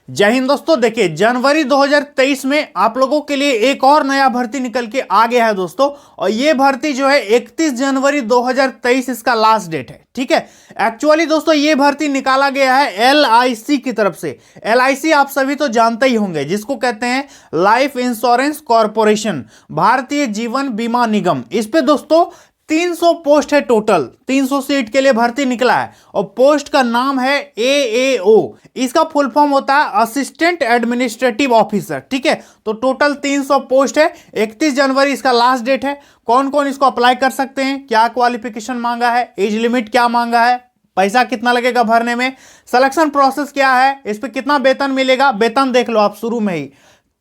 जय हिंद दोस्तों। देखिए जनवरी 2023 में आप लोगों के लिए एक और नया भर्ती निकल के आ गया है दोस्तों। और ये भर्ती जो है 31 जनवरी 2023 इसका लास्ट डेट है। ठीक है, एक्चुअली दोस्तों ये भर्ती निकाला गया है LIC की तरफ से। LIC आप सभी तो जानते ही होंगे, जिसको कहते हैं life Insurance corporation, Bharatiya Jeevan बीमा निगम। इस पे दोस्तों 300 पोस्ट है, टोटल 300 सीट के लिए भर्ती निकला है। और पोस्ट का नाम है AAO। इसका फुल फॉर्म होता है असिस्टेंट एडमिनिस्ट्रेटिव ऑफिसर। ठीक है, तो टोटल 300 पोस्ट है। 31 जनवरी इसका लास्ट डेट है। कौन कौन इसको अप्लाई कर सकते हैं, क्या क्वालिफिकेशन मांगा है, एज लिमिट क्या मांगा है, पैसा कितना लगेगा भरने में, सिलेक्शन प्रोसेस क्या है, इस पे कितना वेतन मिलेगा, वेतन देख लो आप शुरू में ही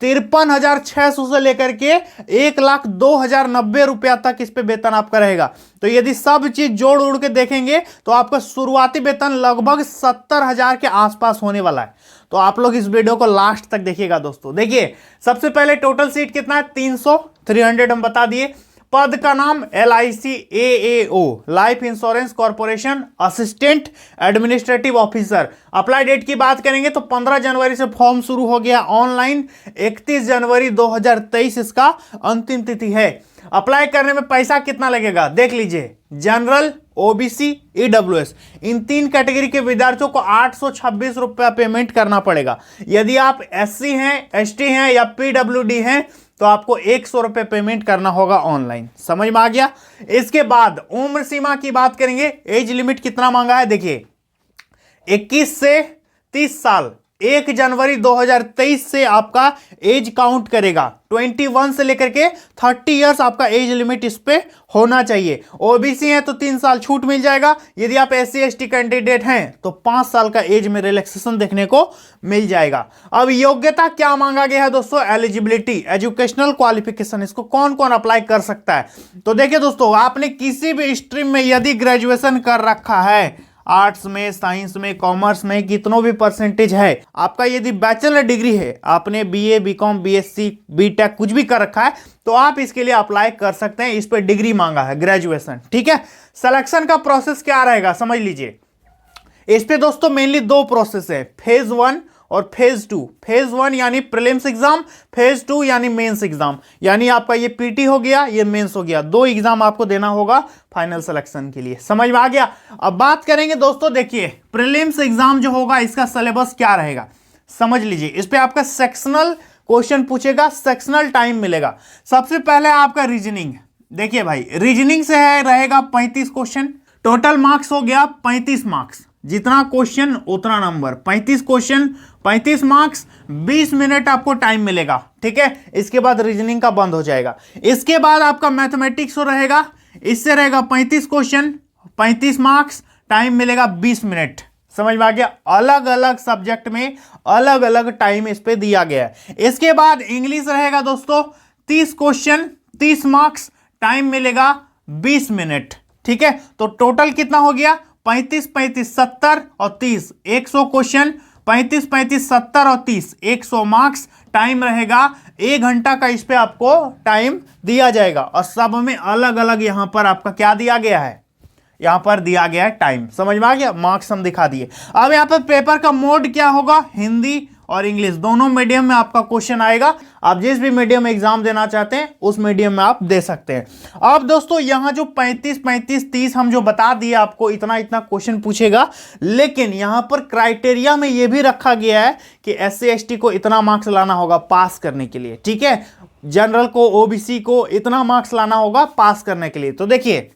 53,600 से लेकर के 1,02,090 रुपया तक इस पे वेतन आपका रहेगा। तो यदि सब चीज जोड़ उड़ के देखेंगे तो आपका शुरुआती वेतन लगभग 70,000 के आसपास होने वाला है। तो आप लोग इस वीडियो को लास्ट तक देखिएगा दोस्तों। देखिए सबसे पहले टोटल सीट कितना है, 300 हम बता दिए। पद का नाम LIC AAO, Life Insurance Corporation assistant administrative officer. Apply date की बात करेंगे तो 15 जनवरी से फॉर्म शुरू हो गया ऑनलाइन। 31 जनवरी 2023 इसका अंतिम तिथि है। अप्लाई करने में पैसा कितना लगेगा देख लीजिए। जनरल, OBC, EWS इन तीन कैटेगरी के विद्यार्थियों को 826 रुपया पेमेंट करना पड़ेगा। यदि आप SC हैं, ST हैं या PWD हैं तो आपको 100 रुपये पेमेंट करना होगा ऑनलाइन। समझ में आ गया। इसके बाद उम्र सीमा की बात करेंगे। एज लिमिट कितना मांगा है देखिए, 21 से 30 साल। 1 जनवरी 2023 से आपका एज काउंट करेगा। 21 से लेकर के 30 इयर्स आपका एज लिमिट इस पे होना चाहिए। OBC है तो 3 साल छूट मिल जाएगा। यदि आप SC ST कैंडिडेट हैं तो 5 साल का एज में रिलैक्सेशन देखने को मिल जाएगा। अब योग्यता क्या मांगा गया है दोस्तों, एलिजिबिलिटी, एजुकेशनल क्वालिफिकेशन, इसको कौन कौन अप्लाई कर सकता है। तो देखिए दोस्तों, आपने किसी भी स्ट्रीम में यदि ग्रेजुएशन कर रखा है, आर्ट्स में, साइंस में, कॉमर्स में, कितनों भी परसेंटेज है आपका, यदि बैचलर डिग्री है, आपने BA BCom BSc BTech कुछ भी कर रखा है तो आप इसके लिए अप्लाई कर सकते हैं। इस पर डिग्री मांगा है, ग्रेजुएशन। ठीक है, सिलेक्शन का प्रोसेस क्या रहेगा समझ लीजिए। इस पे दोस्तों मेनली 2 प्रोसेस है, फेज 1 और फेज 2। फेज 1 यानी प्रीलिम्स एग्जाम, फेज 2 यानी मेंस एग्जाम। यानी आपका ये PT हो गया, ये मेंस हो गया। 2 एग्जाम आपको देना होगा फाइनल सिलेक्शन के लिए। समझ में आ गया। अब बात करेंगे दोस्तों, देखिए प्रीलिम्स एग्जाम जो होगा इसका सिलेबस क्या रहेगा समझ लीजिए। इस पे आपका सेक्शनल क्वेश्चन पूछेगा, सेक्शनल टाइम मिलेगा। सबसे पहले आपका रीजनिंग। देखिए भाई, रीजनिंग से है रहेगा 35 क्वेश्चन। टोटल मार्क्स हो गया 35 मार्क्स। जितना क्वेश्चन उतना नंबर, 35 क्वेश्चन 35 मार्क्स, 20 मिनट आपको टाइम मिलेगा। ठीक है, इसके बाद रीजनिंग का बंद हो जाएगा। इसके बाद आपका मैथमेटिक्स रहेगा, इससे रहेगा 35 क्वेश्चन 35 मार्क्स, टाइम मिलेगा 20 मिनट। समझ में आ गया। अलग अलग सब्जेक्ट में अलग अलग टाइम इस पे दिया गया है। इसके बाद इंग्लिश रहेगा दोस्तों 30 क्वेश्चन 30 मार्क्स, टाइम मिलेगा 20 मिनट। ठीक है, तो टोटल कितना हो गया, 35 35 70 और 30, 100 क्वेश्चन, 35 35 70 और 30, 100 मार्क्स, टाइम रहेगा 1 घंटा का। इस पे आपको टाइम दिया जाएगा। और सब में अलग अलग यहां पर आपका क्या दिया गया है, यहां पर दिया गया है टाइम। समझ में आ गया। मार्क्स हम दिखा दिए। अब यहां पर पेपर का मोड क्या होगा, हिंदी और इंग्लिश दोनों मीडियम में आपका क्वेश्चन आएगा। आप जिस भी मीडियम में एग्जाम देना चाहते हैं उस मीडियम में आप दे सकते हैं। अब दोस्तों यहां जो 35 35 30 हम जो बता दिए आपको, इतना इतना क्वेश्चन पूछेगा। लेकिन यहां पर क्राइटेरिया में यह भी रखा गया है कि SC ST को इतना मार्क्स लाना होगा पास करने के लिए। ठीक है, जनरल को, OBC को इतना मार्क्स लाना होगा पास करने के लिए। तो देखिए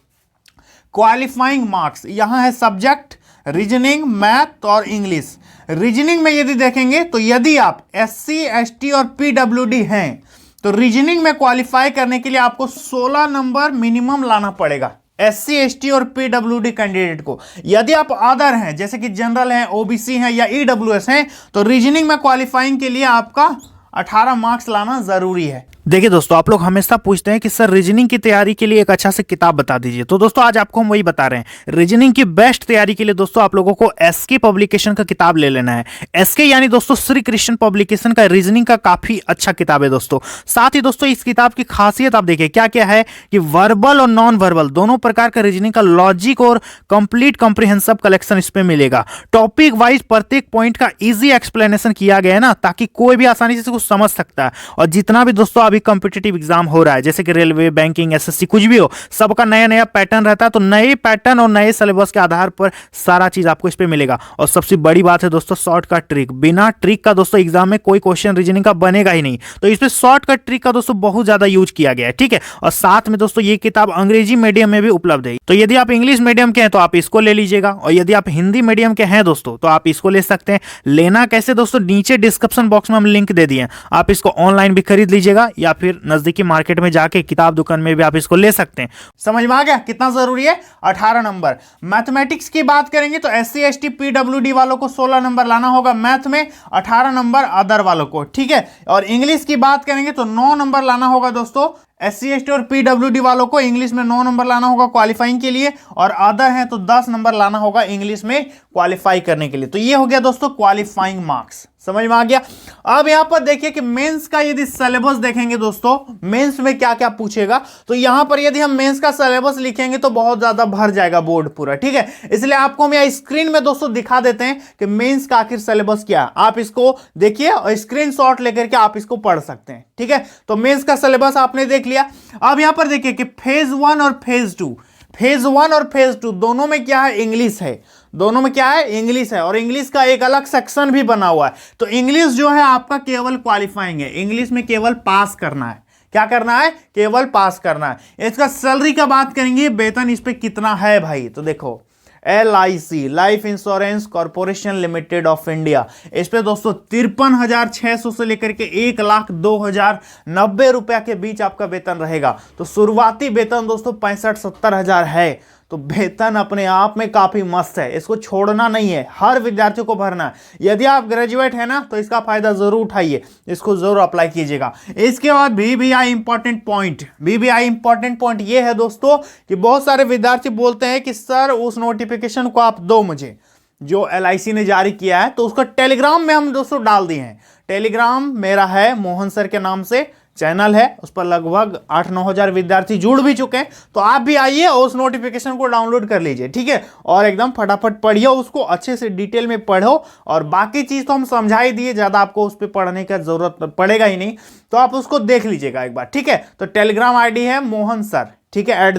क्वालिफाइंग मार्क्स यहां है सब्जेक्ट, रीजनिंग, मैथ और इंग्लिश। रीजनिंग में यदि देखेंगे तो यदि आप SC ST और PWD हैं तो रीजनिंग में क्वालिफाई करने के लिए आपको 16 नंबर मिनिमम लाना पड़ेगा SC ST और PWD कैंडिडेट को। यदि आप अदर हैं जैसे कि जनरल हैं, OBC हैं या EWS हैं तो रीजनिंग में क्वालिफाइंग के लिए आपका 18 मार्क्स लाना जरूरी है। देखिए दोस्तों, आप लोग हमेशा पूछते हैं कि सर रीजनिंग की तैयारी के लिए एक अच्छा से किताब बता दीजिए। तो दोस्तों आज आपको हम वही बता रहे हैं। रीजनिंग की बेस्ट तैयारी के लिए दोस्तों आप लोगों को एसके पब्लिकेशन का किताब ले लेना है। एसके यानी दोस्तों श्री कृष्ण पब्लिकेशन का रीजनिंग का काफी अच्छा किताब है दोस्तों। साथ ही दोस्तों इस किताब की खासियत आप देखिए क्या क्या है कि वर्बल और नॉन वर्बल दोनों प्रकार का रीजनिंग का लॉजिक और कंप्लीट कॉम्प्रिहेंसिव कलेक्शन इस पे मिलेगा। टॉपिक वाइज प्रत्येक पॉइंट का इजी एक्सप्लेनेशन किया गया है ना, ताकि कोई भी आसानी से कुछ समझ सकता है। और जितना भी दोस्तों अभी कॉम्पिटिटिव एग्जाम हो रहा है, जैसे कि रेलवे, बैंकिंग, एसएससी, कुछ भी हो, सबका नया नया पैटर्न रहता है। तो नए पैटर्न और नए सिलेबस के आधार पर सारा चीज आपको इस पे मिलेगा। और सबसे बड़ी बात है दोस्तों शॉर्टकट ट्रिक। बिना ट्रिक का दोस्तों एग्जाम में कोई क्वेश्चन रीजनिंग का बनेगा ही नहीं। तो इस पे शॉर्टकट ट्रिक का दोस्तों बहुत ज्यादा यूज किया गया है, ठीक है। और साथ में दोस्तों ये किताब अंग्रेजी मीडियम में भी उपलब्ध है। तो यदि आप इंग्लिश मीडियम के हैं तो आप इसको ले लीजिएगा, और यदि आप हिंदी मीडियम के हैं दोस्तों तो आप इसको ले सकते हैं। लेना कैसे दोस्तों, नीचे डिस्क्रिप्शन बॉक्स में हम लिंक दे दिए। आप इसको ऑनलाइन भी खरीद लीजिएगा या फिर नजदीकी मार्केट में जाके किताब दुकान में भी आप इसको ले सकते हैं। समझ में आ गया कितना जरूरी है। 18 नंबर। मैथमेटिक्स की बात करेंगे तो एससी एसटी पीडब्ल्यूडी वालों को 16 नंबर लाना होगा मैथ में, 18 नंबर अदर वालों को, ठीक है। और इंग्लिश की बात करेंगे तो 9 नंबर लाना होगा दोस्तों। एससी एसटी और पीडब्ल्यूडी वालों को इंग्लिश में 9 नंबर लाना होगा क्वालिफाइंग के लिए, और अदर है तो 10 नंबर लाना होगा इंग्लिश में क्वालिफाई करने के लिए। तो ये हो गया दोस्तों क्वालिफाइंग मार्क्स। समझ में आ गया। अब यहां पर देखिए कि मेंस का यदि सिलेबस देखेंगे दोस्तों, मेंस में क्या क्या पूछेगा, तो यहां पर यदि हम मेंस का सिलेबस लिखेंगे तो बहुत ज्यादा भर जाएगा बोर्ड पूरा, ठीक है। इसलिए आपको हम यहां स्क्रीन में दोस्तों दिखा देते हैं कि मेंस का आखिर सिलेबस क्या है। आप इसको देखिए और स्क्रीनशॉट लेकर के आप इसको पढ़ सकते हैं, ठीक है। तो मेंस का सिलेबस आपने देख लिया। अब यहां पर देखिए कि फेज 1 और फेज 2, फेज 1 और फेज 2 दोनों में क्या है, इंग्लिश है। दोनों में क्या है, इंग्लिश है। और इंग्लिश का एक अलग सेक्शन भी बना हुआ है। तो इंग्लिश जो है आपका केवल क्वालिफाइंग है, इंग्लिश में केवल पास करना है। क्या करना है, केवल पास करना है। इसका सैलरी का बात करेंगे, वेतन इस पे कितना है भाई, तो देखो LIC life Insurance corporation limited of India, इस पे दोस्तों 53,600 से लेकर के 1,02,090 रुपया के बीच आपका वेतन रहेगा। तो शुरुआती वेतन दोस्तों 65-70 हजार है। तो वेतन अपने आप में काफी मस्त है, इसको छोड़ना नहीं है, हर विद्यार्थी को भरना है। यदि आप ग्रेजुएट है ना तो इसका फायदा जरूर उठाइए, इसको जरूर अप्लाई कीजिएगा। इसके बाद VBI important point, VBI important point ये है दोस्तों कि बहुत सारे विद्यार्थी बोलते हैं कि सर उस नोटिफिकेशन को आप दो मुझे, जो LIC ने जारी किया है, तो उसका टेलीग्राम में हम दोस्तों डाल दिए हैं। टेलीग्राम मेरा है, मोहन सर के नाम से चैनल है, उस पर लगभग 8-9 हजार विद्यार्थी जुड़ भी चुके हैं। तो आप भी आइए और उस नोटिफिकेशन को डाउनलोड कर लीजिए, ठीक है। और एकदम फटाफट पढ़िए उसको, अच्छे से डिटेल में पढ़ो। और बाकी चीज तो हम समझा ही दिए, ज्यादा आपको उस पर पढ़ने का जरूरत पड़ेगा ही नहीं, तो आप उसको देख लीजिएगा एक बार, ठीक है। तो टेलीग्राम ID है मोहन सर, ठीक है,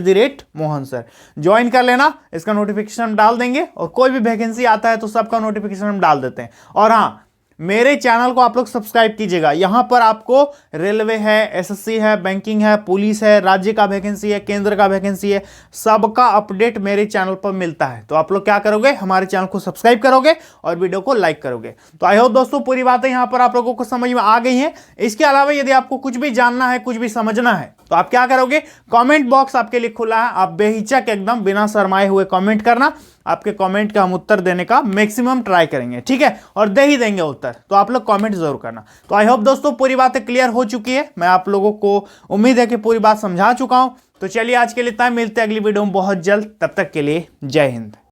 @मोहन सर, ज्वाइन कर लेना। इसका नोटिफिकेशन हम डाल देंगे, और कोई भी वैकेंसी आता है तो सबका नोटिफिकेशन हम डाल देते हैं। और हाँ, मेरे चैनल को आप लोग सब्सक्राइब कीजिएगा। यहां पर आपको रेलवे है, एसएससी है, बैंकिंग है, पुलिस है, राज्य का वैकेंसी है, केंद्र का वैकेंसी है, सबका अपडेट मेरे चैनल पर मिलता है। तो आप लोग क्या करोगे, हमारे चैनल को सब्सक्राइब करोगे और वीडियो को लाइक करोगे। तो आई होप दोस्तों पूरी बातें यहां पर आप लोगों को समझ में आ गई हैं। इसके अलावा यदि आपको कुछ भी जानना है, कुछ भी समझना है, तो आप क्या करोगे, कमेंट बॉक्स आपके लिए खुला है। आप बेहिचक एकदम बिना शर्माए हुए कमेंट करना। आपके कमेंट का हम उत्तर देने का मैक्सिमम ट्राई करेंगे, ठीक है, और दे ही देंगे उत्तर। तो आप लोग कमेंट जरूर करना। तो आई होप दोस्तों पूरी बातें क्लियर हो चुकी है। मैं आप लोगों को उम्मीद है कि पूरी बात समझा चुका हूं। तो चलिए आज के लिए इतना, मिलते हैं अगली वीडियो में बहुत जल्द। तब तक के लिए जय हिंद।